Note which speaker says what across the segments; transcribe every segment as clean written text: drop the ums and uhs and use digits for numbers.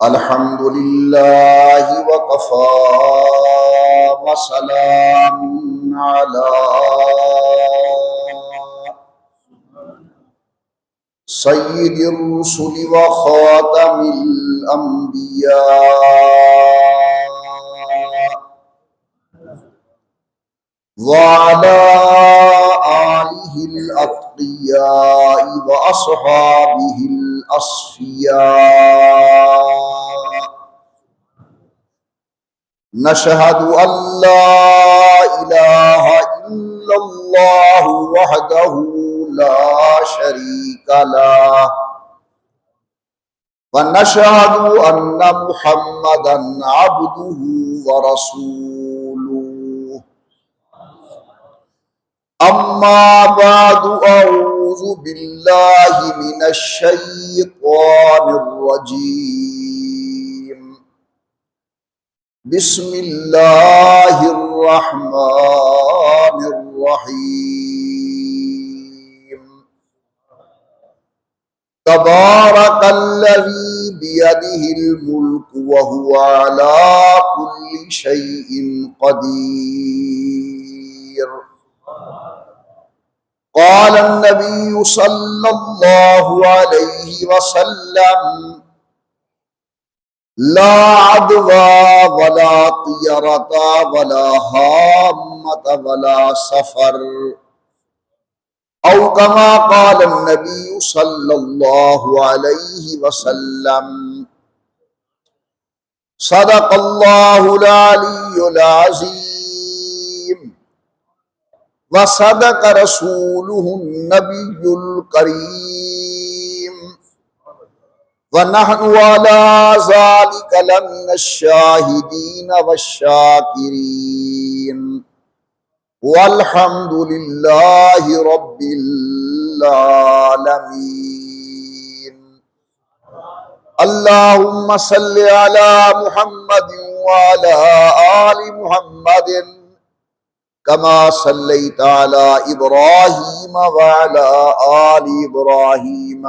Speaker 1: अल्हम्दुलिल्लाहि वकफ़ा वसलामुन अला सय्यिदिर रुसुलि व खातमिल अंबिया व अला आलिहिल अत्क़िया व अस्हाबिहिल अस्फ़िया। नशहदु अल्ला इलाहा इल्लल्लाह वहदहू ला शरीका लह व नशहदु अन्ना मुहम्मदन अब्दुहू व रसूलुहू। अम्मा बादु अऊज़ु बिल्लाहि मिनश शैतानिर रजीम। बिस्मिल्लाहिर्रहमानिर्रहीम। तबारकल्लज़ी बियदिहिल मुल्कु व हुवा अला कुल्लि शैइन क़दीर। क़ाल अन्नबी सल्लल्लाहु अलैहि वसल्लम ला अदवा वला तियरता वला हाम्मता वला सफर औ कमा क़ाल नबी सल्लल्लाहु अलैहि वसल्लम। सदक़ल्लाहुल अलियुल अज़ीम व सदक़ रसूलुहुन नबियुल करीम व नहनु अला ज़ालिका लमिनश शाहिदीन वश्शाकिरीन वल्हम्दुलिल्लाहि रब्बिल आलमीन। अल्लाहुम्मा सल्लि अला मुहम्मदिन व अला आलि मुहम्मदिन कमा सल्लैता अला इब्राहीम व अला आलि इब्राहीम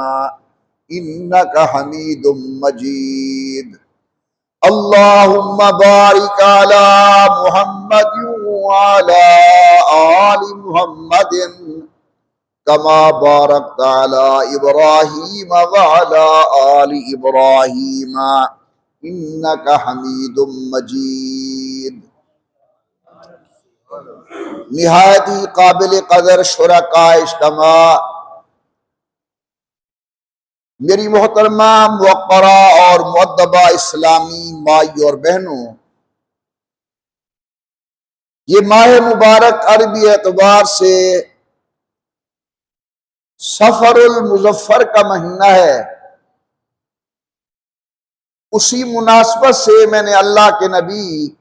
Speaker 1: इन्नका हमीदुम मजीद। अल्लाहुम्मा बारिक अला मुहम्मदिन व अला आलि मुहम्मदिन कमा बारकता अला इब्राहीम व अला आलि इब्राहीम इन्नका हमीदुम मजीद। निहायत ही काबिल कदर शुरका इज्तिमा मेरी मोहतरमा मुवक्करा और मुअद्दबा इस्लामी माई और बहनों, ये माह मुबारक अरबी एतबार से सफरुल मुज़फ्फर का महीना है। उसी मुनासबत से मैंने अल्लाह के नबी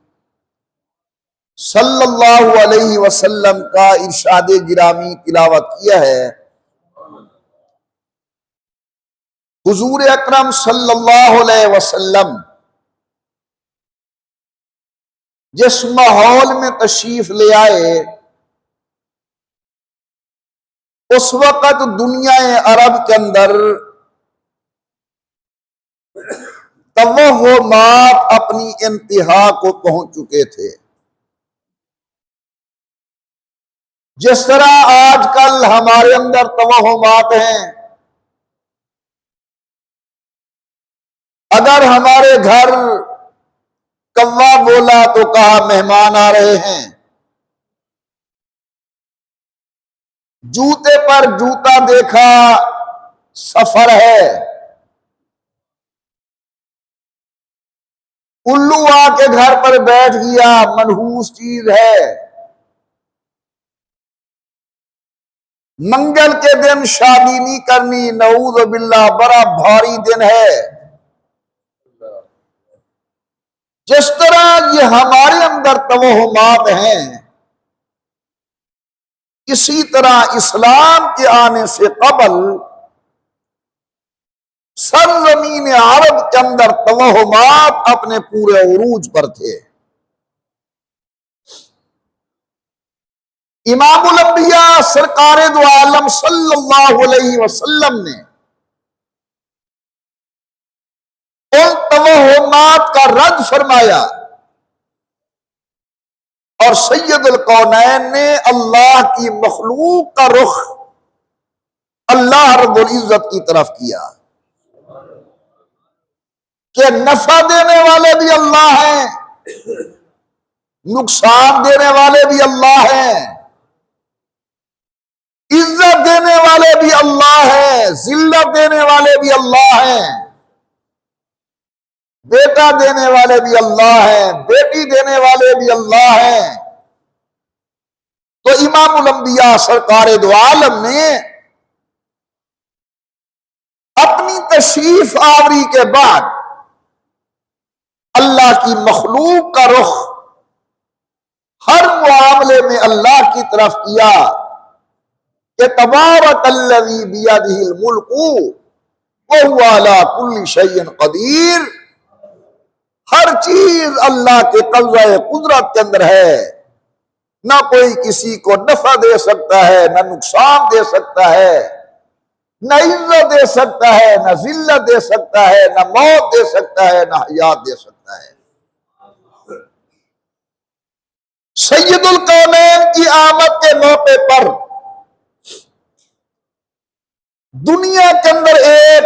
Speaker 1: सल्लल्लाहु अलैहि वसल्लम का इरशाद गिरामी तिलावत किया है। हुजूर अकरम सल्लल्लाहु अलैहि वसल्लम जिस माहौल में तशरीफ ले आए, उस वक़्त दुनिया अरब के अंदर तवहुमात अपनी इंतहा को पहुंच चुके थे। जिस तरह आजकल हमारे अंदर तवहुमात हैं, अगर हमारे घर कौवा बोला तो कहा मेहमान आ रहे हैं, जूते पर जूता देखा सफर है, उल्लू आके घर पर बैठ गया मनहूस चीज है, मंगल के दिन शादी नहीं करनी नऊज़ बिल्लाह बड़ा भारी दिन है। जिस तरह ये हमारे अंदर तवहुमात हैं, इसी तरह इस्लाम के आने से कबल सरजमीन अरब के अंदर तवहुमात अपने पूरे उरूज पर थे। इमामुल अंबिया सरकारे दो आलम सल्लल्लाहु अलैहि वसल्लम ने उन तवहुमात का रद्द फरमाया और सैयदुल कौनैन ने अल्लाह की मखलूक का रुख अल्लाह रब्बुल इज्जत की तरफ किया कि नफा देने वाले भी अल्लाह हैं, नुकसान देने वाले भी अल्लाह हैं, इज्जत देने वाले भी अल्लाह हैं, जिल्लत देने वाले भी अल्लाह हैं, बेटा देने वाले भी अल्लाह हैं, बेटी देने वाले भी अल्लाह हैं। तो इमामुल अंबिया सरकार दो आलम ने अपनी तशरीफ आवरी के बाद अल्लाह की मखलूक का रुख हर मामले में अल्लाह की तरफ किया कि तबारकल्लज़ी बियदिहिल मुल्कु व हुवा अला कुल्ली शैइन कदीर। हर चीज अल्लाह के कब्ज़ा कुदरत के अंदर है, ना कोई किसी को नफा दे सकता है, ना नुकसान दे सकता है, न इज्जत दे सकता है, न जिल्लत दे सकता है, न मौत दे सकता है, न हयात दे सकता है। सैयदुल कौनैन की आमद के मौके पर दुनिया के अंदर एक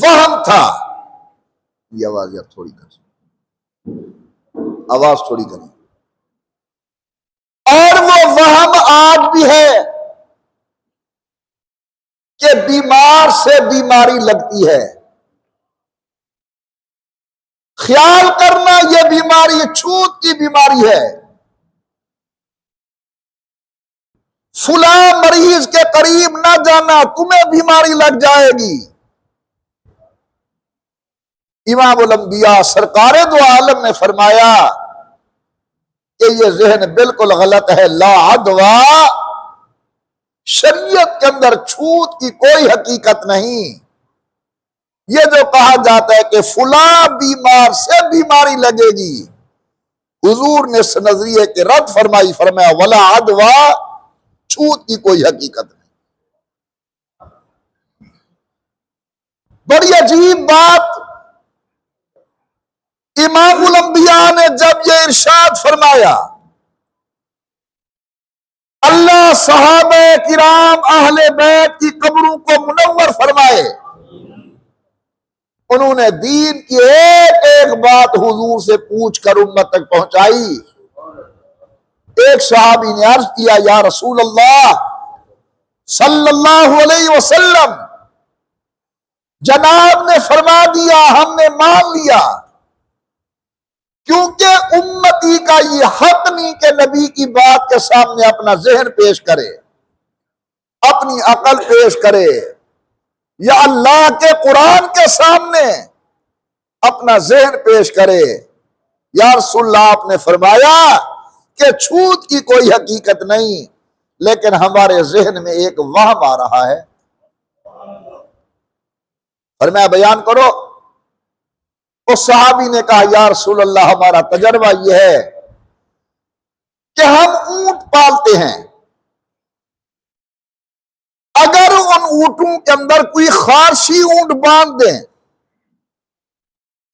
Speaker 1: वहम था। ये आवाज यार थोड़ी कर, आवाज थोड़ी करें। और वो वहम आज भी है कि बीमार से बीमारी लगती है। ख्याल करना यह बीमारी छूत की बीमारी है। फुला मरीज के करीब ना जाना, तुम्हें बीमारी लग जाएगी। इमामुल अंबिया सरकार दो आलम ने फरमाया कि यह जहन बिल्कुल गलत है। ला अदवा, शरीयत के अंदर छूत की कोई हकीकत नहीं। ये जो कहा जाता है कि फुला बीमार से बीमारी लगेगी, हुजूर ने इस नजरिए के रद्द फरमाई, फरमाया वला अदवा, छूत की कोई हकीकत नहीं। बड़ी अजीब बात, इमामुल अंबिया ने जब ये इरशाद फरमाया, अल्लाह सहाबे किराम अहले बैत की कब्रों को मुनव्वर फरमाए। उन्होंने दीन की एक एक बात हुजूर से पूछ कर उम्मत तक पहुंचाई। एक सहाबी ने अर्ज किया, या रसूल अल्लाह सल्लल्लाहु अलैहि वसल्लम, जनाब ने फरमा दिया, हमने मान लिया, क्योंकि उम्मती का ये हक नहीं कि नबी की बात के सामने अपना जहन पेश करे, अपनी अकल पेश करे, या अल्लाह के कुरान के सामने अपना जहन पेश करे। या रसूलल्लाह, आपने फरमाया कि छूत की कोई हकीकत नहीं, लेकिन हमारे जहन में एक वहम आ रहा है। फरमाया बयान करो। उस सहाबी ने कहा, या रसूल अल्लाह, हमारा तजर्बा यह है कि हम ऊंट पालते हैं, अगर उन ऊंटों के अंदर कोई खारशी ऊंट बांध दें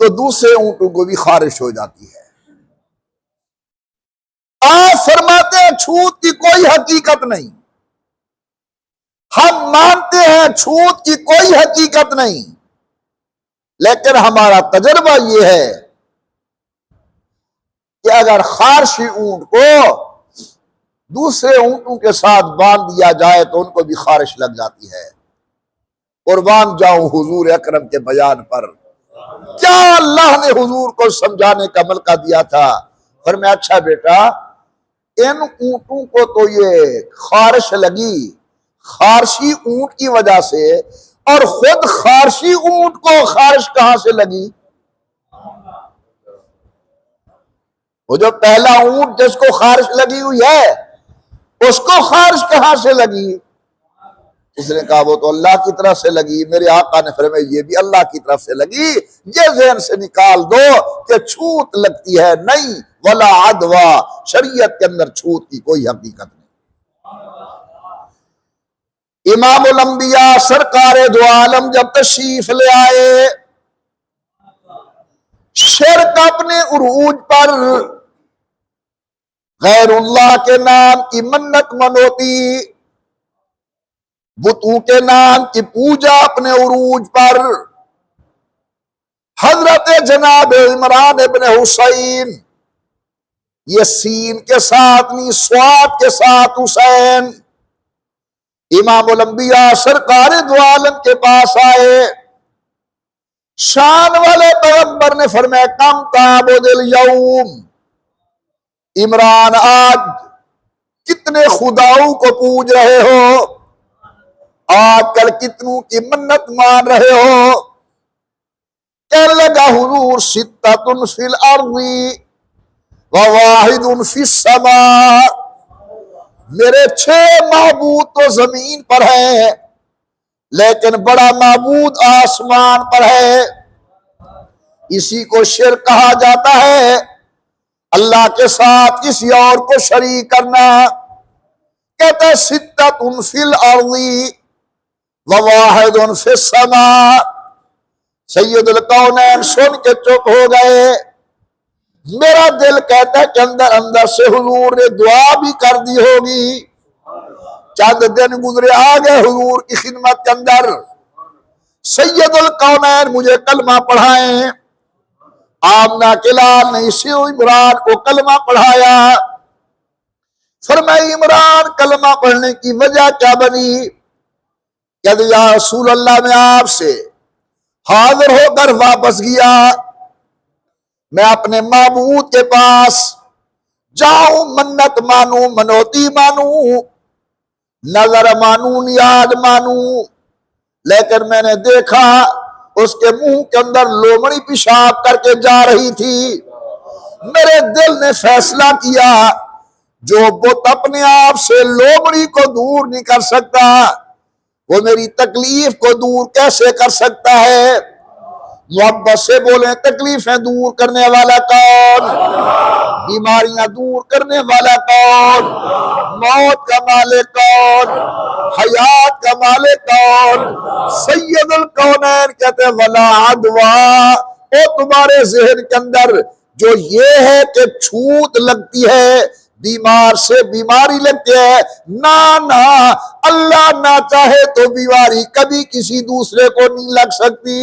Speaker 1: तो दूसरे ऊंटों को भी खारिश हो जाती है। आप फरमाते हैं छूत की कोई हकीकत नहीं, हम मानते हैं छूत की कोई हकीकत नहीं, लेकिन हमारा तजर्बा यह है कि अगर खारशी ऊंट को दूसरे ऊंटों के साथ बांध दिया जाए तो उनको भी खारिश लग जाती है। कुर्बान जाऊं हुजूर अकरम के बयान पर, क्या अल्लाह ने हुजूर को समझाने का मौका दिया था। फरमाया, अच्छा बेटा, इन ऊंटों को तो ये खारिश लगी खारशी ऊंट की वजह से, और खुद खारशी ऊंट को खारिश कहां से लगी? वो जो पहला ऊंट जिसको खारिश लगी हुई है, उसको खारिश कहां से लगी? उसने कहा वो तो अल्लाह की तरफ से लगी। मेरे आका ने फरमाया ये भी अल्लाह की तरफ से लगी। ये ज़हन से निकाल दो कि छूत लगती है, नहीं, वला अदवा, शरीयत के अंदर छूत की कोई हकीकत नहीं। इमामुल अंबिया सरकार दो आलम जब तशरीफ ले आए, एक अपने उरूज पर गैरुल्लाह के नाम की मन्नत मनोती, बुतों के नाम की पूजा अपने उरूज पर। हजरत जनाब इमरान इब्न हुसैन, ये सीन के साथ नहीं स्वाद के साथ हुसैन, इमामुल अंबिया सरकार दो आलम के पास आए। शान वाले पैगंबर ने फरमाया कम ताबुदिल यौम, इमरान आज कितने खुदाओं को पूज रहे हो, आजकल कितनों की मन्नत मान रहे हो। कहने लगा हुजूर सित्ततुन फिल अर्दी व वाहिदुन फिस समा, मेरे 6 माबूद तो जमीन पर है लेकिन बड़ा माबूद आसमान पर है। इसी को शिर्क कहा जाता है, अल्लाह के साथ किसी और को शरीक करना। कहता है सित्ततुन फिल अर्दी व वाहिदुन फिस समा। सैयदुल कौनैन सुन के चुप हो गए। मेरा दिल कहता है कि अंदर अंदर से हुजूर ने दुआ भी कर दी होगी। चंद दिन गुजरे, आ गए हुजूर की खिदमत के अंदर, सैयदुल कौनैन मुझे कलमा पढ़ाएं। आमना के लाल ने इसी इमरान को कलमा पढ़ाया। फरमाया इमरान कलमा पढ़ने की वजह क्या बनी? कहते या रसूल अल्लाह, मैं आपसे हाजिर होकर वापस गया, मैं अपने माबूद के पास जाऊं, मन्नत मानू, मनोती मानू, नजर मानू, नियाज मानू, लेकिन मैंने देखा उसके मुंह के अंदर लोमड़ी पेशाब करके जा रही थी। मेरे दिल ने फैसला किया जो बुत अपने आप से लोमड़ी को दूर नहीं कर सकता, वो मेरी तकलीफ को दूर कैसे कर सकता है? मोहब्बत से बोले, तकलीफें दूर करने वाला कौन? बीमारियां दूर करने वाला कौन? मौत का मालिक कौन? हयात का मालिक कौन? सैयदुल कौनैन कहते वला अदवा, ओ तुम्हारे जहन के अंदर जो ये है कि छूत लगती है, बीमार से बीमारी लगती है, ना ना अल्लाह ना चाहे तो बीमारी कभी किसी दूसरे को नहीं लग सकती।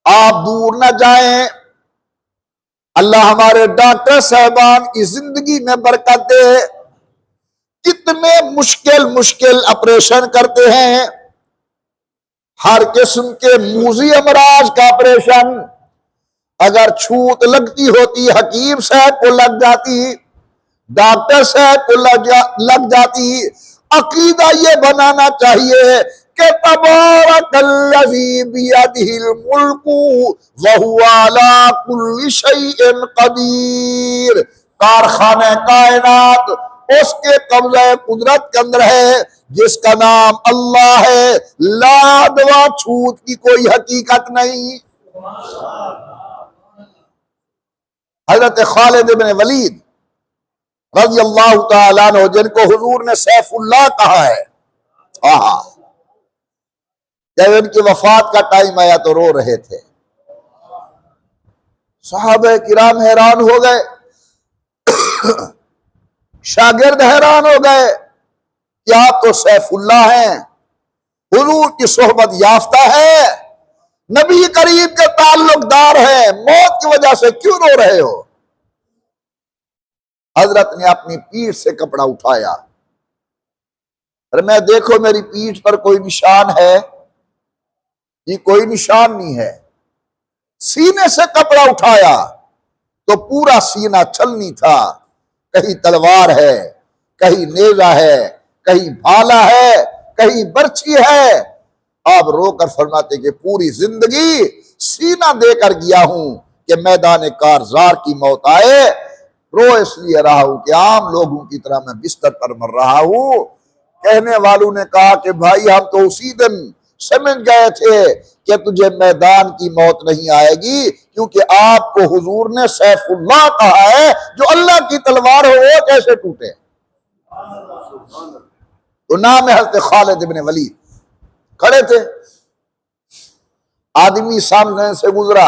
Speaker 1: आप दूर ना जाएं। अल्लाह हमारे डॉक्टर साहबान की जिंदगी में बरकत दे। कितने मुश्किल मुश्किल ऑपरेशन करते हैं, हर किस्म के मूजी अमराज का ऑपरेशन। अगर छूत लगती होती, हकीम साहब को लग जाती, डॉक्टर साहब को लग जाती। अकीदा ये बनाना चाहिए कि तबारकल्लज़ी बियदिहिल मुल्कु व हुवा अला कुल्लि शैइन कदीर। कारखाने कायनात उसके कब्ज़े कुदरत के अंदर है जिसका नाम अल्लाह है। लादवा छूत की कोई हकीकत नहीं। हजरत खालिद इब्न वलीद रज़ी अल्लाह तआला अन्हु, जिनको हुजूर ने सैफुल्लाह कहा है, जब इनकी वफात का टाइम आया तो रो रहे थे। सहाबे किराम हैरान हो गए, शागिर्द हैरान हो गए कि आप तो सैफुल्लाह हैं, हुजूर की सोहबत याफ्ता है, नबी करीम के ताल्लुकदार है, मौत की वजह से क्यों रो रहे हो? हजरत ने अपनी पीठ से कपड़ा उठाया। अरे मैं देखो मेरी पीठ पर कोई निशान है? ये कोई निशान नहीं है। सीने से कपड़ा उठाया तो पूरा सीना छलनी था। कहीं तलवार है, कहीं नेजा है, कहीं भाला है, कहीं बर्छी है। आप रोकर फरमाते कि पूरी जिंदगी सीना देकर गया हूं कि मैदान कारजार की मौत आए। रो इसलिए रहा हूं कि आम लोगों की तरह मैं बिस्तर पर मर रहा हूं। कहने वालों ने कहा कि भाई हम तो उसी दिन समझ गए थे कि तुझे मैदान की मौत नहीं आएगी, क्योंकि आपको हुजूर ने सैफुल्लाह कहा है, जो अल्लाह की तलवार हो वो कैसे टूटे। तो नाम है हज़रत खालिद इब्न वलीद। खड़े थे, आदमी सामने से गुजरा,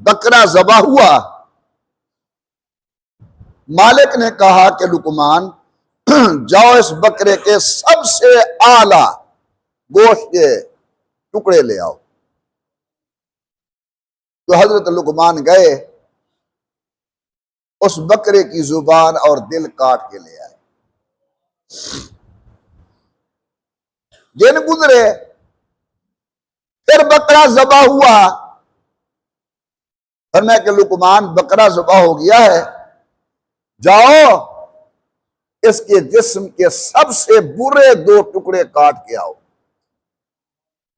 Speaker 1: बकरा ज़बह हुआ। मालिक ने कहा कि लुकमान जाओ इस बकरे के सबसे आला गोश्त के टुकड़े ले आओ। तो हजरत लुकमान गए, उस बकरे की जुबान और दिल काट के ले आए। दिन गुजरे, फिर बकरा ज़बह हुआ। फरमाया कि लुकमान बकरा ज़बह हो गया है, जाओ इसके जिस्म के सबसे बुरे 2 टुकड़े काट के आओ।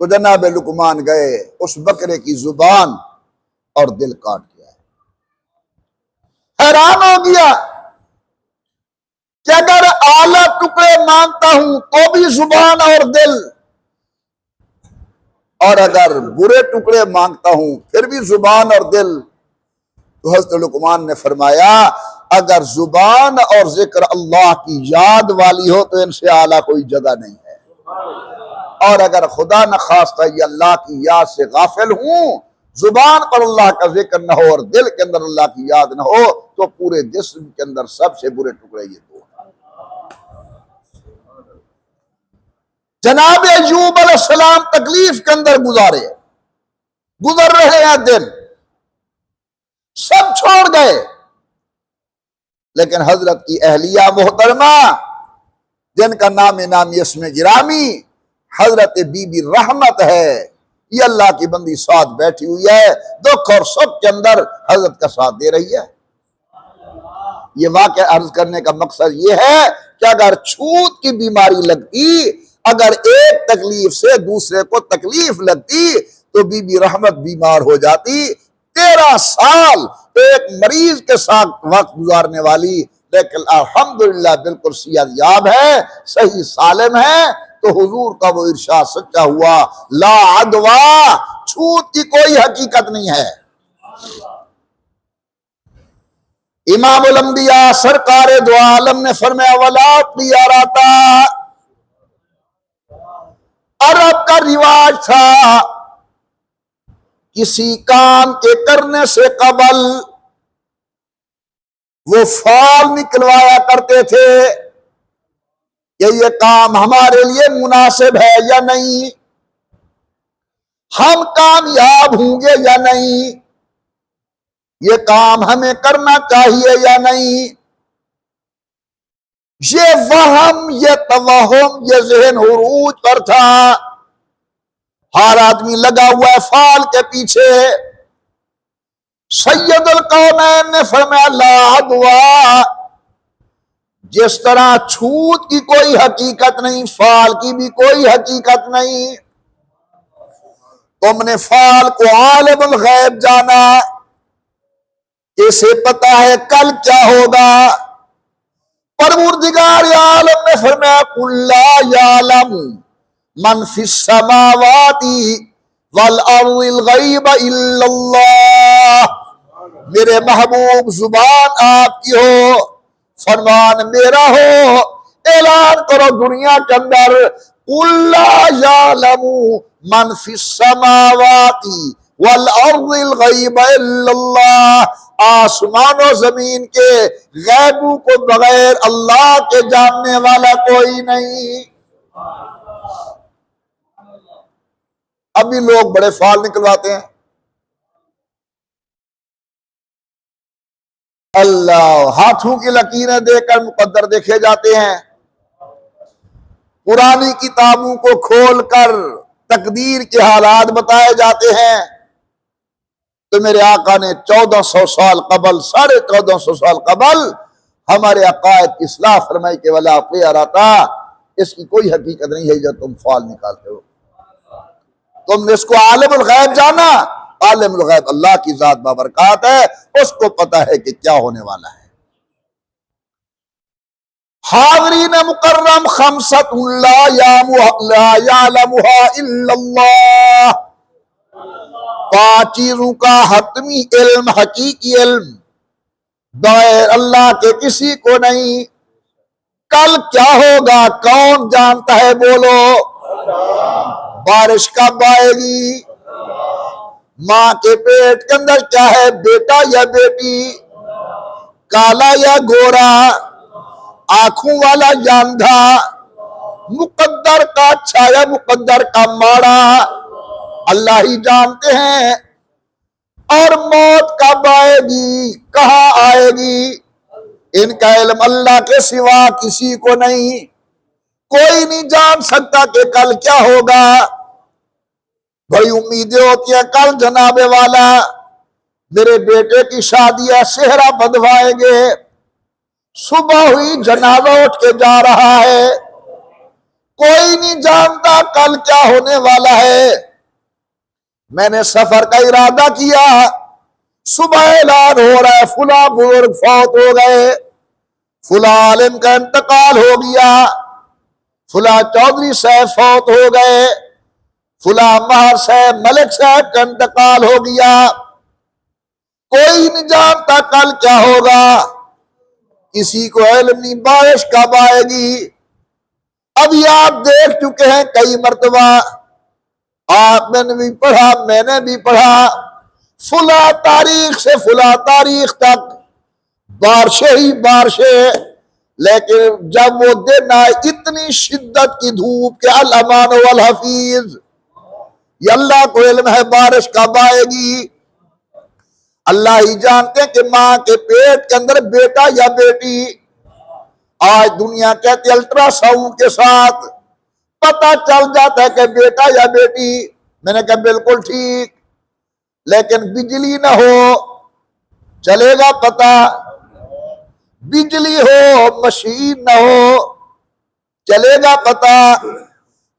Speaker 1: तो जनाब लुकमान गए, उस बकरे की जुबान और दिल काट के आए। हैरान हो गया कि अगर आला टुकड़े मांगता हूं तो भी जुबान और दिल, और अगर बुरे टुकड़े मांगता हूं फिर भी जुबान और दिल। तो हज़रत लुकमान ने फरमाया, अगर जुबान और जिक्र अल्लाह की याद वाली हो तो इनसे आला कोई जगह नहीं है, और अगर खुदा न खास्ता ये अल्लाह की याद से गाफिल हूं, जुबान पर अल्लाह का जिक्र न हो और दिल के अंदर अल्लाह की याद न हो, तो पूरे जिस्म के अंदर सबसे बुरे टुकड़े ये 2 हैं। जनाब अय्यूब अलैहिस्सलाम तकलीफ के अंदर गुजर रहे हैं दिन, सब छोड़ गए, लेकिन हजरत की अहलिया मोहतरमा, जिनका नाम इसमें गिरामी हजरत बीबी रहमत है, ये अल्लाह की बंदी साथ बैठी हुई है, दुख और सुख के अंदर हजरत का साथ दे रही है। ये वाक़या अर्ज करने का मकसद ये है कि अगर छूत की बीमारी लगती, अगर एक तकलीफ से दूसरे को तकलीफ लगती, तो बीबी रहमत बीमार हो जाती। 13 साल एक मरीज के साथ वक्त गुजारने वाली, लेकिन अल्हम्दुलिल्लाह बिल्कुल सेहतयाब है, सही सालिम है। तो हुजूर का वो इरशाद सच्चा हुआ, ला अदवा, छूत की कोई हकीकत नहीं है। इमामुल अंबिया सरकार दो आलम ने फरमाया, वला तियाराता, अरब का रिवाज था किसी काम के करने से कबल वो फाल निकलवाया करते थे कि ये काम हमारे लिए मुनासिब है या नहीं, हम कामयाब होंगे या नहीं, ये काम हमें करना चाहिए या नहीं। ये वहम, ये तवहम, ये ज़हन उरूज पर था। हर आदमी लगा हुआ है फाल के पीछे। सैयदुल कौनैन ने फरमाया, ला अदवा, जिस तरह छूत की कोई हकीकत नहीं, फाल की भी कोई हकीकत नहीं। तुमने फाल को आलिमुल गैब जाना, इसे पता है कल क्या होगा। परवरदिगार आलम ने फरमाया, कुल्ला यालमु मन फिस समावाती वल अर्दिल गैब इल्लल्लाह। मेरे महबूब जुबान आपकी हो, फरमान मेरा हो, ऐलान करो दुनिया के अंदर, कुल्ला यालमु मन फिस समावाती वल अर्दिल गैब इल्लल्लाह। आसमानों जमीन के गैबू को बगैर अल्लाह के जानने वाला कोई नहीं। अभी लोग बड़े फाल निकलवाते हैं। अल्लाह, हाथों की लकीरें देकर मुकद्दर देखे जाते हैं। पुरानी किताबों को खोलकर तकदीर के हालात बताए जाते हैं। तो मेरे आका ने 1400 साल कबल, 1450 साल कबल हमारे अकायद की इस्लाह फरमाई के वाला आता, इसकी कोई हकीकत नहीं है जो तुम फाल निकालते हो। तुमने इसको आलिमुल गैब जाना, आलिमुल गैब अल्लाह की जात बाबरकात है, उसको पता है कि क्या होने वाला है। हाज़रीन मुकर्रम, खमसतुन ला यअलमुहा इल्लल्लाह, 5 चीजों का हतमी इल्म, हकीकी इल्म बगैर अल्लाह के किसी को नहीं। कल क्या होगा कौन जानता है? बोलो। बारिश कब आएगी? माँ के पेट के अंदर क्या है, बेटा या बेटी, काला या गोरा, आंखों वाला या अंधा, मुकद्दर का अच्छा या मुकद्दर का माड़ा, अल्लाह ही जानते हैं। और मौत कब आएगी, कहां आएगी, इनका इल्म अल्लाह के सिवा किसी को नहीं। कोई नहीं जान सकता कि कल क्या होगा। बड़ी उम्मीदें होती है, कल जनाबे वाला मेरे बेटे की शादी है, सेहरा बंधवाएंगे। सुबह हुई, जनाजा उठ के जा रहा है। कोई नहीं जानता कल क्या होने वाला है। मैंने सफर का इरादा किया, सुबह ऐलान हो रहा है फुला बुजुर्ग फौत हो गए, फुला आलिम का इंतकाल हो गया, फुला चौधरी साहब फौत हो गए, फुला महर साहब मलिक साहब का इंतकाल हो गया। कोई नहीं जानता कल क्या होगा, किसी को इल्म नहीं बारिश कब आएगी। अभी आप देख चुके हैं कई मर्तबा, आपने भी पढ़ा, मैंने भी पढ़ा, फुला तारीख से फुला तारीख तक बारिशें ही बारिशें। लेकिन जब वो दिन आए, इतनी शिद्दत की धूप के अल अमान वल हफीज, ये अल्लाह को इल्म है बारिश कब आएगी। अल्लाह ही जानते हैं कि माँ के पेट के अंदर बेटा या बेटी। आज दुनिया कहती है अल्ट्रासाउंड के साथ पता चल जाता है कि बेटा या बेटी। मैंने कहा बिल्कुल ठीक, लेकिन बिजली ना हो चलेगा पता, बिजली हो मशीन ना हो चलेगा पता।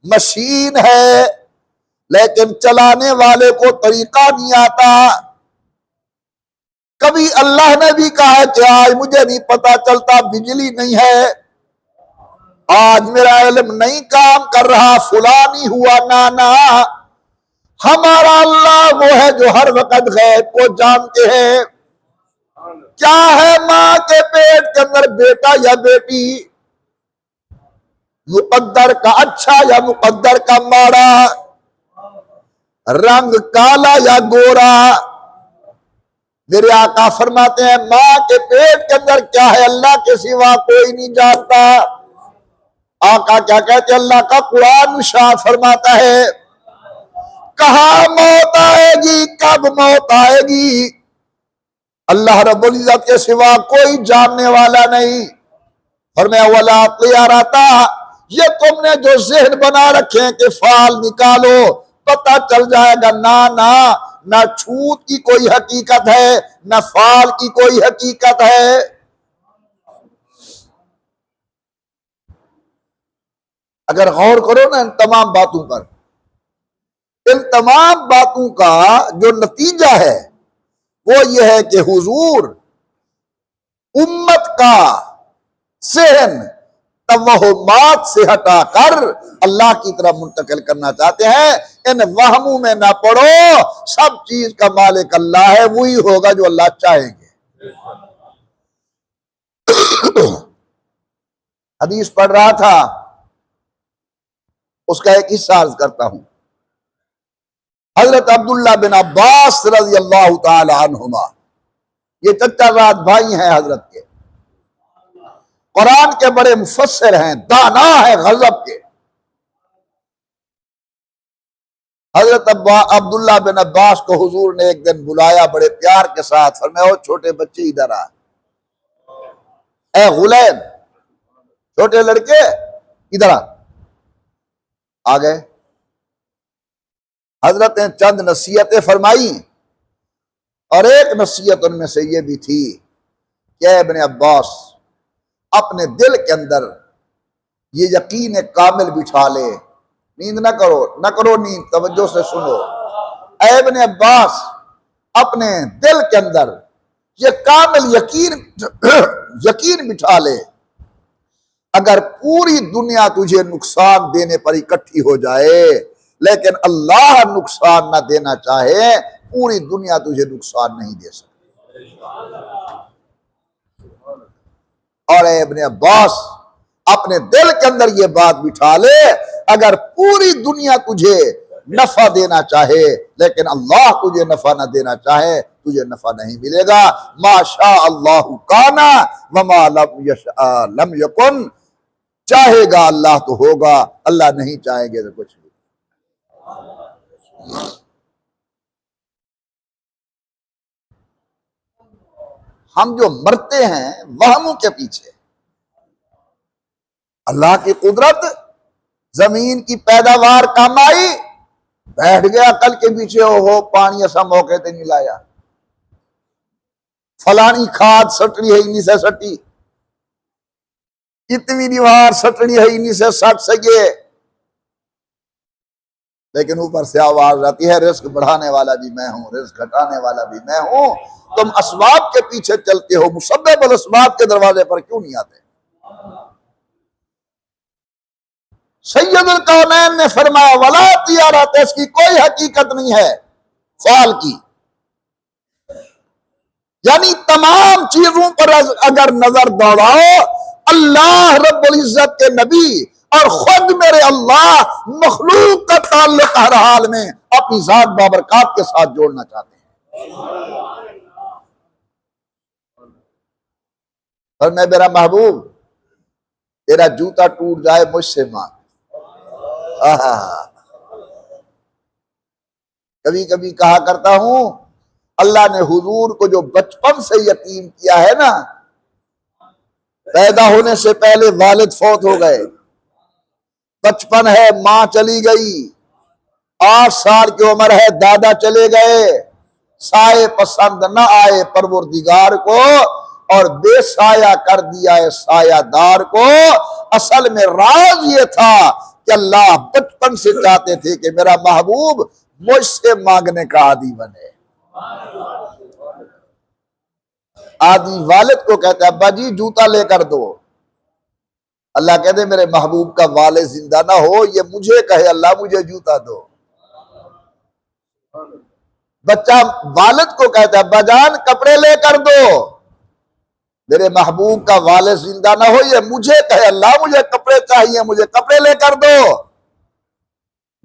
Speaker 1: मशीन है लेकिन चलाने वाले को तरीका नहीं आता। कभी अल्लाह ने भी कहा कि आज मुझे नहीं पता चलता, बिजली नहीं है, आज मेरा इल्म नहीं काम कर रहा, फुला नहीं हुआ, ना। हमारा अल्लाह वो है जो हर वक्त गैब को जानते हैं। क्या है मां के पेट के अंदर बेटा या बेटी, मुकद्दर का अच्छा या मुकद्दर का माड़ा, रंग काला या गोरा। मेरे आका फरमाते हैं मां के पेट के अंदर क्या है अल्लाह के सिवा कोई नहीं जानता। आका क्या कहते हैं, अल्लाह का कुरान इरशाद फरमाता है, कहां मौत आएगी, कब मौत आएगी, अल्लाह रब्बुल इज्जत के सिवा कोई जानने वाला नहीं। फरमाया वला तियारता, ये तुमने जो ज़हन बना रखे हैं कि फाल निकालो पता चल जाएगा, ना छूत की कोई हकीकत है, ना फाल की कोई हकीकत है। अगर गौर करो ना इन तमाम बातों पर, इन तमाम बातों का जो नतीजा है वो ये है कि हुजूर उम्मत का सहन तवहुमात से हटाकर अल्लाह की तरफ मुंतकिल करना चाहते हैं। इन वहमों में ना पड़ो, सब चीज का मालिक अल्लाह है, वही होगा जो अल्लाह चाहेंगे। हदीस पढ़ रहा था, उसका एक हिस्सा अर्ज करता हूं। हजरत अब्दुल्ला बिन अब्बास रज़ी अल्लाह तआला अन्हुमा, ये चचा रात भाई हैं हजरत के, कुरान के बड़े मुफस्सिर हैं, दाना है गजब के। हजरत अब्दुल्ला बिन अब्बास को हुजूर ने एक दिन बुलाया बड़े प्यार के साथ, फरमाया ओ छोटे बच्चे इधर आ, ए गुलैम, छोटे लड़के इधर आ गए। हजरत ने चंद नसीहतें फरमाई और एक नसीहत उनमें से ये भी थी कि इब्न अब्बास अपने दिल के अंदर ये यकीन कामिल बिठा ले, नींद ना करो नींद, तवज्जो से सुनो। इब्न अब्बास अपने दिल के अंदर ये कामिल यकीन बिठा ले, अगर पूरी दुनिया तुझे नुकसान देने पर इकट्ठी हो जाए लेकिन अल्लाह नुकसान ना देना चाहे, पूरी दुनिया तुझे नुकसान नहीं दे सकती। और इब्न अब्बास अपने दिल के अंदर ये बात बिठा ले, अगर पूरी दुनिया तुझे नफा देना चाहे, लेकिन अल्लाह तुझे नफा न देना चाहे, तुझे नफा नहीं मिलेगा। माशा अल्लाह काना वमा लम यशा लम यकुन, चाहेगा अल्लाह तो होगा, अल्लाह नहीं चाहेंगे तो कुछ नहीं। हम जो मरते हैं वहमों के पीछे, अल्लाह की कुदरत, जमीन की पैदावार कम आई, बैठ गया कल के पीछे, हो पानी ऐसा मौके से नहीं लाया, फलानी खाद सटनी है इन्हीं से सटी, इतनी दीवार सटनी है इन्हीं से सट सके। लेकिन ऊपर से आवाज आती है रिस्क बढ़ाने वाला भी मैं हूं, रिस्क घटाने वाला भी मैं हूं। तुम असबाब के पीछे चलते हो, मुसब्बिब असबाब के दरवाजे पर क्यों नहीं आते? सैयदुल कौनैन ने फरमाया वला तियारत, इसकी कोई हकीकत नहीं है फाल की, यानी तमाम चीजों पर अगर नजर दौड़ाओ, अल्लाह रब्बुल इज्जत के नबी और खुद मेरे अल्लाह मखलूक का ताल्लुक हर हाल में अपनी जात बाबरकात के साथ जोड़ना चाहते हैं। और मैं मेरा महबूब, तेरा जूता टूट जाए मुझसे मांग। कभी कभी कहा करता हूं, अल्लाह ने हुजूर को जो बचपन से यतीम किया है ना, पैदा होने से पहले वालिद फौत हो गए, बचपन है मां चली गई, 8 साल की उम्र है दादा चले गए, साए पसंद न आए परवरदिगार को और बेसाया कर दिया है सायादार को। असल में राज ये था कि अल्लाह बचपन से चाहते थे कि मेरा महबूब मुझसे मांगने का आदी बने। आदि वालिद को कहता है अब्बा जी जूता लेकर दो, अल्लाह कहते मेरे महबूब का वालिद जिंदा ना हो, ये मुझे कहे अल्लाह मुझे जूता दो। बच्चा वालिद को कहता है अब्बा जान कपड़े लेकर दो, मेरे महबूब का वालिद जिंदा ना हो, ये मुझे कहे अल्लाह मुझे कपड़े चाहिए, मुझे कपड़े लेकर दो।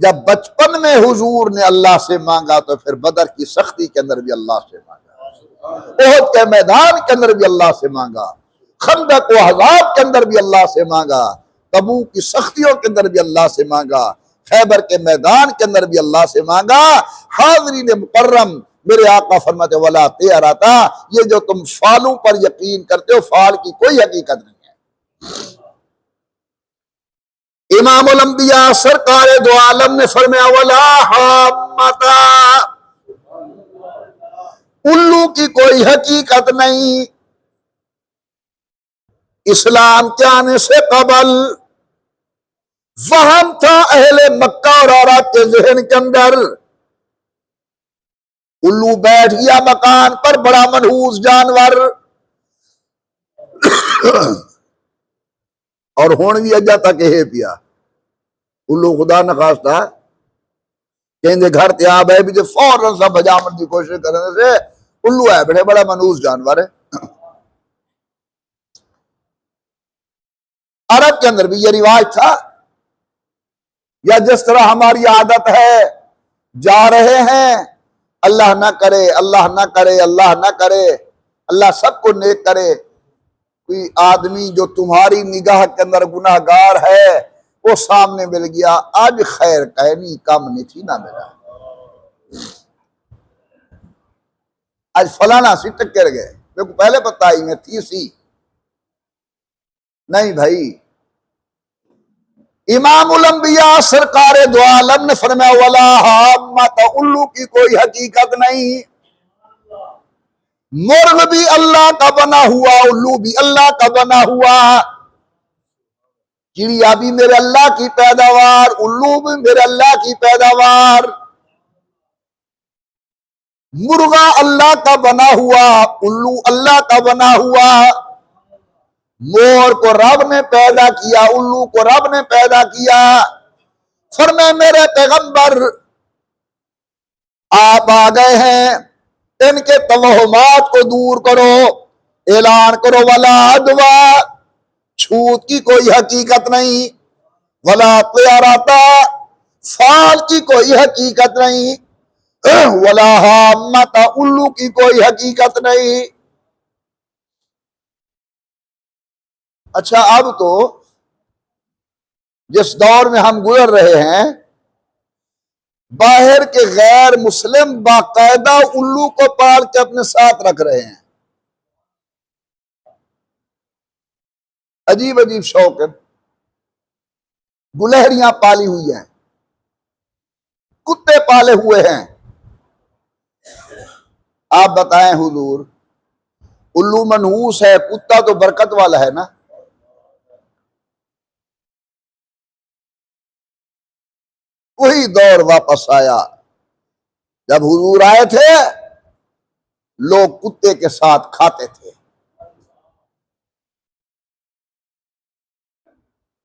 Speaker 1: जब बचपन में हुजूर ने अल्लाह से मांगा तो फिर बदर की सख्ती के अंदर भी अल्लाह से मांगा, ओहद के मैदान के अंदर भी अल्लाह से मांगा, खंदक व अहज़ाब के अंदर भी अल्लाह से मांगा, तबूक की सख्तियों के अंदर भी अल्लाह से मांगा, खैबर के मैदान के अंदर भी अल्लाह से मांगा। हाज़रीन मुकर्रम, मेरे आका फरमाते वला तियारता, ये जो तुम फालों पर यकीन करते हो, फाल की कोई हकीकत नहीं है। इमामुल अंबिया सरकार दो आलम ने फरमाया वला हामता, उल्लू की कोई हकीकत नहीं। इस्लाम के आने से कबल वहम था अहले मक्का और अरब के जहन के अंदर, उल्लू बैठ गया मकान पर, बड़ा मनहूस जानवर और होने भी अजा तक हे पिया उल्लू खुदा न खास्ता कहते घर ते आ भी जो फौरन सा बजावन की कोशिश करने से उल्लू है बैठे, बड़ा मनहूस जानवर है। अरब के अंदर भी ये रिवाज था, या जिस तरह हमारी आदत है जा रहे हैं अल्लाह ना करे अल्लाह ना करे अल्लाह ना करे, अल्लाह सबको नेक करे। कोई आदमी जो तुम्हारी निगाह के अंदर गुनाहगार है वो सामने मिल गया, आज खैर कहनी कम नहीं थी ना मेरा, आज फलाना सी टक्कर गए, मेरे को पहले पता ही मैं थी सी नहीं भाई। इमामुल अंबिया सरकार दो आलम ने फरमाया वला हामता, उल्लू की कोई हकीकत नहीं। मुर्ग भी अल्लाह का बना हुआ, उल्लू भी अल्लाह का बना हुआ, चिड़िया भी मेरे अल्लाह की पैदावार, उल्लू भी मेरे अल्लाह की पैदावार। मुर्गा अल्लाह का बना हुआ, उल्लू अल्लाह का बना हुआ। मोर को रब ने पैदा किया, उल्लू को रब ने पैदा किया। फरमाए मेरे पैगंबर आप आ गए हैं, इनके तवहमात को दूर करो, ऐलान करो वला अदवा, छूत की कोई हकीकत नहीं, वला तियारता, फाल की कोई हकीकत नहीं, वला हाम्मता, उल्लू की कोई हकीकत नहीं। अच्छा, अब तो जिस दौर में हम गुजर रहे हैं, बाहर के गैर मुस्लिम बाकायदा उल्लू को पाल के अपने साथ रख रहे हैं। अजीब अजीब शौक है, गुलहरियां पाली हुई हैं, कुत्ते पाले हुए हैं। आप बताएं हुजूर, उल्लू मनहूस है, कुत्ता तो बरकत वाला है ना। वही दौर वापस आया जब हुजूर आए थे, लोग कुत्ते के साथ खाते थे।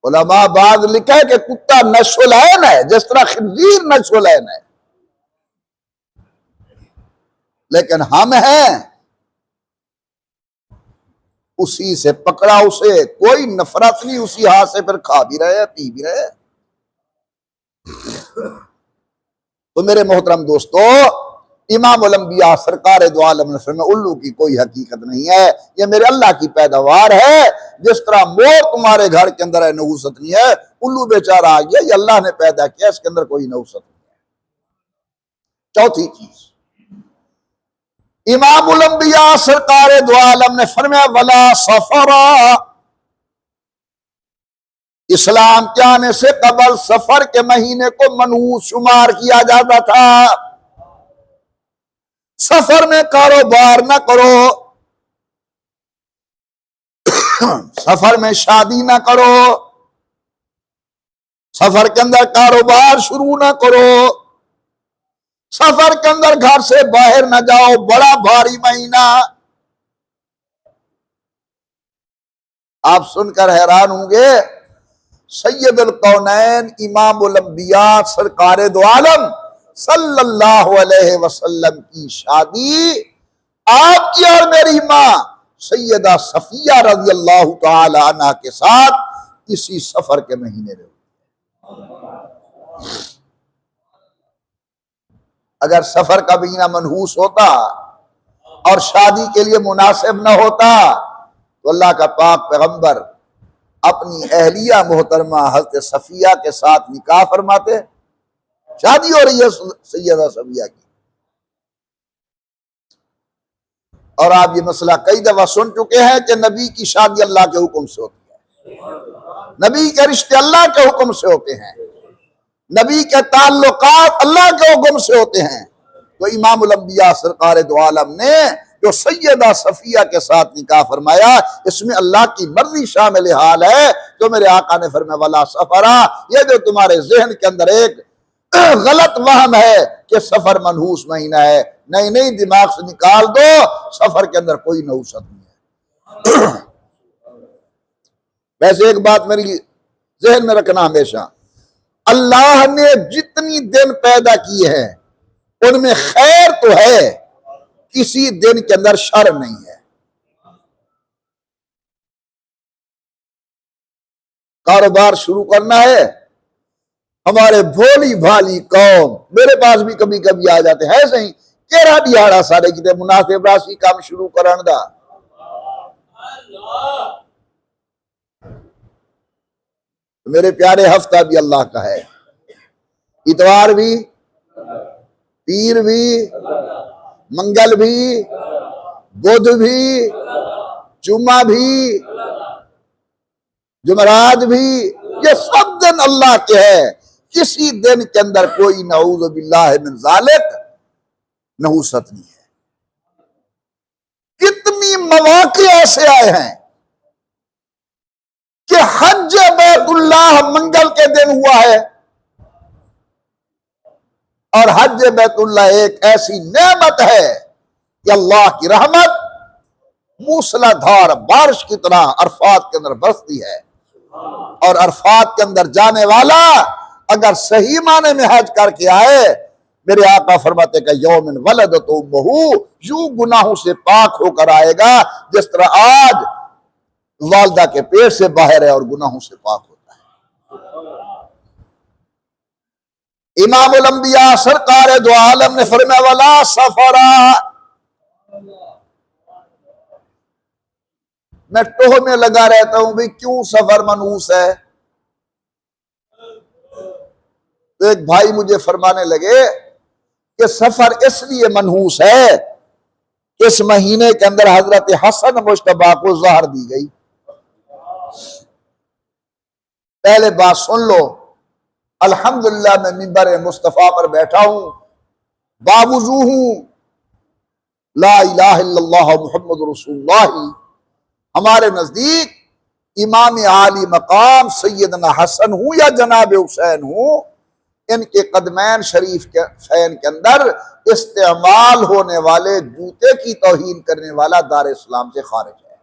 Speaker 1: उलमा बाद लिखा है कि कुत्ता नश्वलैन है, जिस तरह खिंजीर नश्वलैन है, लेकिन हम हैं उसी से पकड़ा, उसे कोई नफरत नहीं, उसी हाथ से फिर खा भी रहे, पी भी रहे। तो मेरे मोहतरम दोस्तों, इमामुल अंबिया सरकार दो आलम ने फरमाया उल्लू की कोई हकीकत नहीं है, ये मेरे अल्लाह की पैदावार है। जिस तरह मोर तुम्हारे घर के अंदर है, नहुसत नहीं है, उल्लू बेचारा आ गया, ये अल्लाह ने पैदा किया, इसके अंदर कोई नहुसत नहीं है। चौथी चीज, इमामुल अंबिया सरकार दो आलम ने फरमाया वला सफरा, इस्लाम के आने से कबल सफर के महीने को मनहूस शुमार किया जाता था। सफर में कारोबार ना करो, सफर में शादी ना करो, सफर के अंदर कारोबार शुरू ना करो, सफर के अंदर घर से बाहर ना जाओ, बड़ा भारी महीना। आप सुनकर हैरान होंगे, सैयदुल कौनैन इमामुल अंबिया सरकार दो आलम सल्लल्लाहु अलैहि वसल्लम की शादी आपकी और मेरी मां सैयदा सफिया रज़ी अल्लाह तआला अन्हा के साथ इसी सफर के महीने में। अगर सफर का महीना मनहूस होता और शादी के लिए मुनासिब न होता तो अल्लाह का पाक पैगंबर अपनी अहलिया मोहतरमा हज़रत सफिया के साथ निकाह फरमाते। शादी हो रही है सैयदा सफिया की, और आप ये मसला कई दफा सुन चुके हैं कि नबी की शादी अल्लाह के हुक्म से होती है, नबी के रिश्ते अल्लाह के हुक्म से होते हैं, नबी के ताल्लुकात अल्लाह के हुक्म से होते हैं। तो इमामुल अंबिया सरकार दो आलम ने जो सैयदा सफिया के साथ निकाह फरमाया, इसमें अल्लाह की मर्जी शामिल हाल है। तो मेरे आका ने फरमाया वला सफरा, ये जो तुम्हारे जहन के अंदर एक गलत वहम है कि सफर मनहूस महीना है, नहीं नहीं, दिमाग से निकाल दो, सफर के अंदर कोई नहुसत नहीं है। वैसे एक बात मेरी जहन में रखना हमेशा, अल्लाह ने जितनी दिन पैदा किए हैं उनमें खैर तो है, किसी दिन के अंदर शर नहीं है। कारोबार शुरू करना है, हमारे भोली भाली कौम मेरे पास भी कभी कभी आ जाते हैं, सही केरा दिहाड़ा सारे कितने मुनासिब राशि काम शुरू करन दा। मेरे प्यारे, हफ्ता भी अल्लाह का है, इतवार भी, पीर भी, मंगल भी, बुध भी, जुम्मा भी, जुमरात भी, ये सब दिन अल्लाह के है। किसी दिन के अंदर कोई नऊज़ बिल्लाहि मिन ज़ालिक नहुसत नहीं है। कितनी मौके ऐसे आए हैं कि हज बैतुल्लाह मंगल के दिन हुआ है, और हज बैतुल्लाह एक ऐसी नेमत है कि अल्लाह की रहमत मूसलाधार बारिश की तरह अरफात के अंदर बरसती है। और अरफात के अंदर जाने वाला अगर सही माने में हज करके आए, मेरे आका फरमाते का यौमिन वलदतु उम्मुहु, यूं गुनाहों से पाक होकर आएगा जिस तरह आज वालदा के पेट से बाहर है और गुनाहों से पाक होता है। इमामुल अंबिया सरकार दो आलम ने फरमाया वाला सफरा, मैं टोह में लगा रहता हूं भाई क्यों सफर मनहूस है। तो एक भाई मुझे फरमाने लगे कि सफर इसलिए मनहूस है, इस महीने के अंदर हजरत हसन मुश्तबा को ज़हर दी गई। पहले बात सुन लो, अल्हम्दुलिल्लाह मैं मिंबर मुस्तफ़ा पर बैठा हूं, बावुजू हूं, ला इलाहा इल्लल्लाह मुहम्मद रसूलुल्लाह। हमारे नजदीक इमाम आली मकाम सैयदना हसन हूं या जनाब हुसैन हूं, इनके कदमैन शरीफ के फैन के अंदर इस्तेमाल होने वाले जूते की तौहीन करने वाला दार इस्लाम से खारिज है।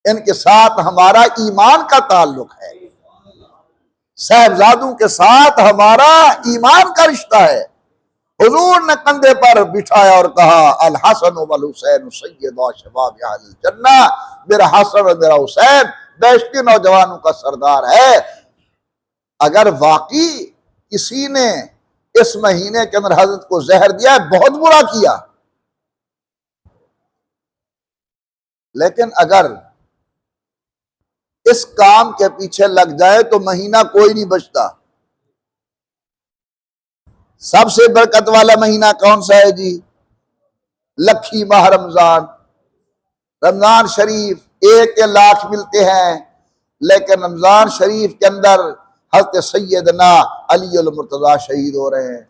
Speaker 1: इनके साथ हमारा ईमान का ताल्लुक है, साहबजादों के साथ हमारा ईमान का रिश्ता है। हुजूर ने कंधे पर बिठाया और कहा अल हसन वल हुसैन सय्यदा शबाब अहल जन्ना, मेरा हसन और मेरा हुसैन बेशती नौजवानों का सरदार है। अगर वाकई किसी ने इस महीने के अंदर हजरत को जहर दिया, बहुत बुरा किया, लेकिन अगर इस काम के पीछे लग जाए तो महीना कोई नहीं बचता। सबसे बरकत वाला महीना कौन सा है जी? लखी माह रमजान। रमजान शरीफ 1 लाख मिलते हैं, लेकिन रमजान शरीफ के अंदर हज़रत सैयदना अली अल मुर्तज़ा शहीद हो रहे हैं।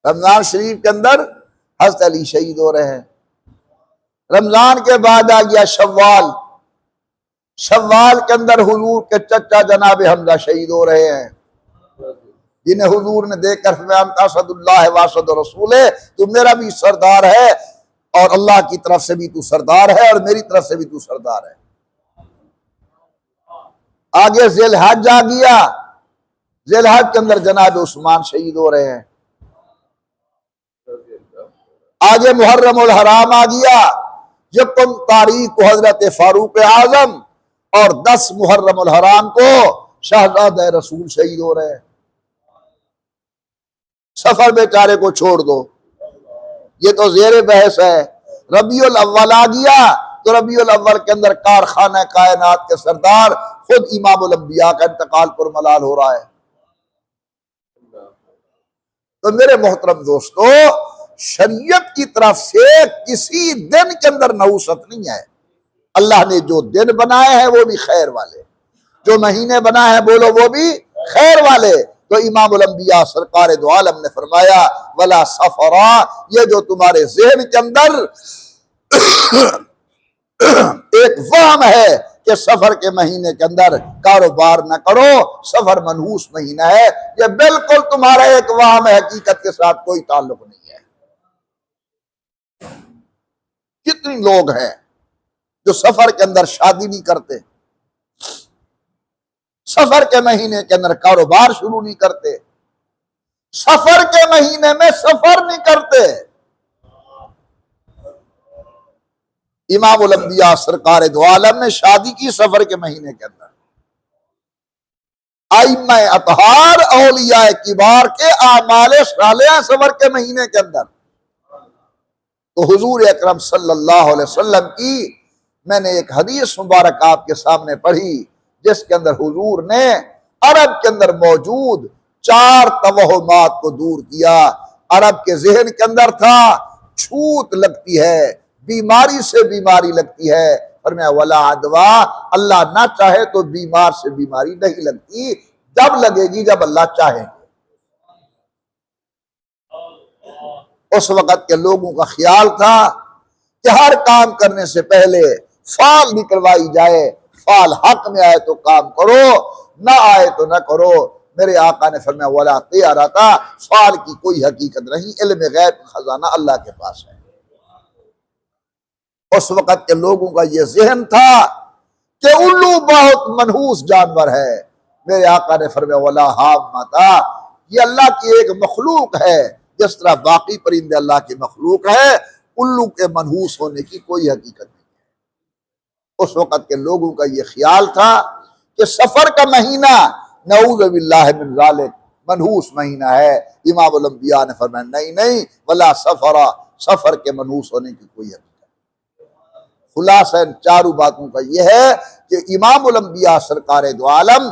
Speaker 1: रमजान शरीफ के अंदर हज़रत अली शहीद हो रहे हैं। रमजान के बाद आ गया शव्वाल। शव्वाल के अंदर हुजूर के चचा जनाब हमजा शहीद हो रहे हैं, जिन्हें हुजूर ने देखकर फरमाया वासद रसूल है, तू मेरा भी सरदार है और अल्लाह की तरफ से भी तू सरदार है और मेरी तरफ से भी तू सरदार है। आगे ज़िलहज आ गया। ज़िलहज के अंदर जनाब उस्मान शहीद हो रहे हैं। आगे मुहर्रम उल हराम आ गया। यकम तारीख को हजरत फारूक आजम और 10 मुहर्रम उल हराम को शहजादा रसूल शहीद हो रहे हैं। सफर बेचारे को छोड़ दो, ये तो जेर बहस है। रबीउल अव्वल आ गया तो रबीउल अव्वल के अंदर कारखाना कायनात के सरदार खुद इमामुल अंबिया का इंतकाल पुरमलाल हो रहा है। तो मेरे मोहतरम दोस्तों, शरीयत की तरफ से किसी दिन के अंदर नहुसत नहीं है। अल्लाह ने जो दिन बनाए हैं वो भी खैर वाले, जो महीने बनाए हैं बोलो वो भी खैर वाले। तो इमामुल अंबिया सरकार दो आलम ने फरमाया वला सफरा, ये जो तुम्हारे ज़हन के अंदर एक वहम है कि सफर के महीने के अंदर कारोबार न करो, सफर मनहूस महीना है, ये बिल्कुल तुम्हारा एक वहम है, हकीकत के साथ कोई ताल्लुक नहीं है। कितने लोग हैं जो सफर के अंदर शादी नहीं करते, सफर के महीने के अंदर कारोबार शुरू नहीं करते, सफर के महीने में सफर नहीं करते। इमामुल अंबिया सरकार दो आलम ने शादी की सफर के महीने के अंदर। आइम्मा अतहार औलिया किबार के आमाले सालिहा सफर के महीने के अंदर। तो हुजूर अकरम सल्लल्लाहु अलैहि वसल्लम की मैंने एक हदीस मुबारक आपके सामने पढ़ी, जिसके अंदर हुजूर ने अरब के अंदर मौजूद 4 तवहुमात को दूर किया। अरब के जहन के अंदर था छूत लगती है, बीमारी से बीमारी लगती है, फरमाया वला अदवा, अल्लाह ना चाहे तो बीमार से बीमारी नहीं लगती, जब लगेगी जब अल्लाह चाहे। उस वक्त के लोगों का ख्याल था कि हर काम करने से पहले फाल निकलवाई जाए, फाल हक में आए तो काम करो, ना आए तो ना करो। मेरे आका ने फरमाया वला तियारता, फाल की कोई हकीकत नहीं, इल्म गैब खजाना अल्लाह के पास है। उस वक्त के लोगों का यह जहन था कि उल्लू बहुत मनहूस जानवर है। मेरे आका ने फरमाया वला हाम माता, ये अल्लाह की एक मखलूक है, जिस तरह बाकी परिंदे अल्लाह की मखलूक है, उल्लू के मनहूस होने की कोई हकीकत नहीं है। उस वक्त के लोगों का यह ख्याल था कि सफर का महीना नऊज़ बिल्लाहि मिन ज़ालिक मनहूस महीना है। इमाम उल अंबिया ने फरमाया नहीं नहीं, वला सफरा, सफर के मनहूस होने की कोई हकीकत। खुलासा इन चारों बातों का यह है कि इमाम उल अंबिया सरकार दो आलम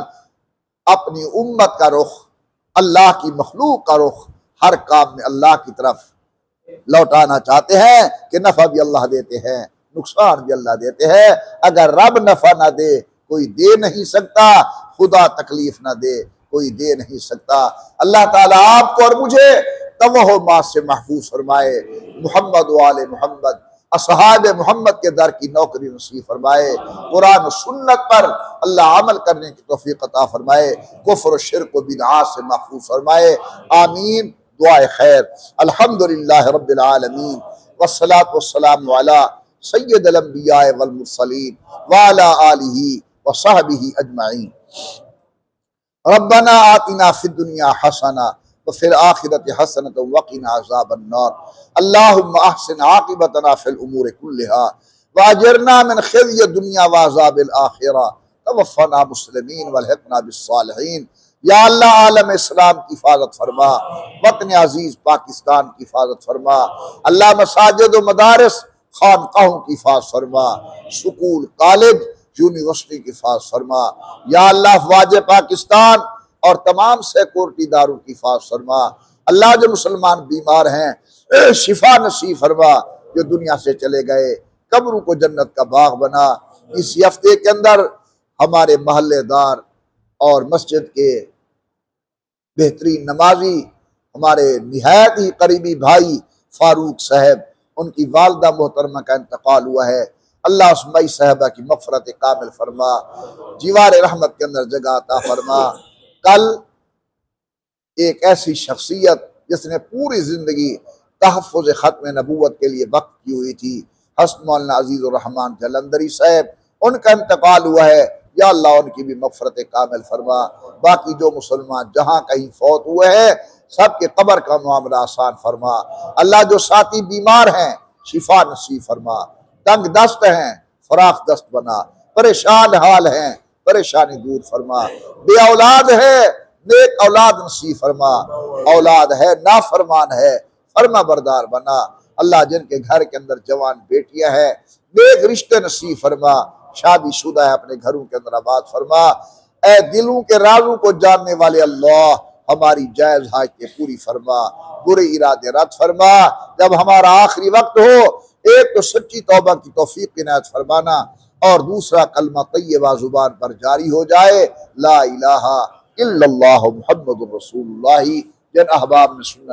Speaker 1: अपनी उम्मत का रुख, अल्लाह की मखलूक का रुख हर काम में अल्लाह की तरफ लौटाना चाहते हैं कि नफा भी अल्लाह देते हैं, नुकसान भी अल्लाह देते हैं। अगर रब नफा ना दे कोई दे नहीं सकता, खुदा तकलीफ ना दे कोई दे नहीं सकता। अल्लाह ताला आपको और मुझे तवह मास से महफूज फरमाए, मोहम्मद वाले मोहम्मद असहाब मोहम्मद के दर की नौकरी नसीब फरमाए, कुरान सुन्नत पर अल्लाह अमल करने की तौफीक अता फरमाए, कुफ्र और शिर्क व बिदअत से महफूज फरमाए। आमीन। दुआए खैर। अल्हम्दुलिल्लाह रब्बिल आलमीन वस्सलातु वस्सलामु अला सय्यिदिल अंबिया वल मुरसलीन व अला आलिहि व सहबिहि अजमईन। रब्बना आतिना फिद दुनिया हसना व फिल आखिरति हसनतन व क़िना अज़ाबन नार। अल्लाहुम्मा अहसिन आक़िबतना फिल उमूरि कुल्लिहा व अजिरना मिन ख़िज़्यि दुनिया व अज़ाबिल आखिरा। तवफ़्फ़ना मुस्लिमीन वल्हिक़ना बिस्सालिहीन। या अल्लाह आलम इस्लाम की हिफाजत फरमा, वतन अजीज पाकिस्तान की हिफाजत फरमा। अल्लाह मसाजिद व मदारिस खानकाहों की हिफाजत फरमा, स्कूल कॉलेज यूनिवर्सिटी की हिफाजत फरमा। या अल्लाह अफ़वाज पाकिस्तान और तमाम सिक्योरिटी दारों की हिफाजत फरमा। अल्लाह जो मुसलमान बीमार हैं शिफा नसीब फरमा, जो दुनिया से चले गए कब्रों को जन्नत का बाग बना। इस हफ्ते के अंदर हमारे महल्लेदार और मस्जिद के बेहतरीन नमाजी हमारे निहायत ही करीबी भाई फारूक साहब, उनकी वालदा मोहतरमा का इंतकाल हुआ है। अल्लाह उस मई साहबा की मग़फ़िरत कामिल फरमा, जीवार रहमत के अंदर जगह अता फरमा। कल एक ऐसी शख्सियत जिसने पूरी जिंदगी तहफ़्फ़ुज़ ख़त्म नबूवत के लिए वक़्फ़ की हुई थी, हसन मौलाना अज़ीज़ुर रहमान जलंधरी साहब, उनका इंतकाल हुआ है। या अल्लाह उनकी भी मग़फ़िरत कामिल फरमा। बाकी जो मुसलमान जहाँ कहीं फौत हुए हैं सबके कब्र का मामला आसान फरमा। अल्लाह जो साथी बीमार हैं शिफा नसीब फरमा, तंग दस्त हैं फराख दस्त बना, परेशान हाल हैं परेशानी दूर फरमा, बे औलाद है नेक औलाद नसीब फरमा, औलाद है नाफरमान है फरमा बरदार बना। अल्लाह जिनके घर के अंदर जवान बेटियां हैं नेक रिश्ते नसीब फरमा, शादीशुदा है अपने घरों के अंदर आबाद फरमा। ए दिलों के राजों को जानने वाले अल्लाह हमारी जायज हाजतें पूरी फरमा, बुरे इरादे रद्द फरमा। जब हमारा आखिरी वक्त हो एक तो सच्ची तौबा की तौफीक इनायत फरमाना और दूसरा कलमा तय्यबा जुबान पर जारी हो जाए, ला इलाहा इल्लल्लाह मुहम्मदुर रसूलुल्लाह। जिन अहबाब में सुन्नत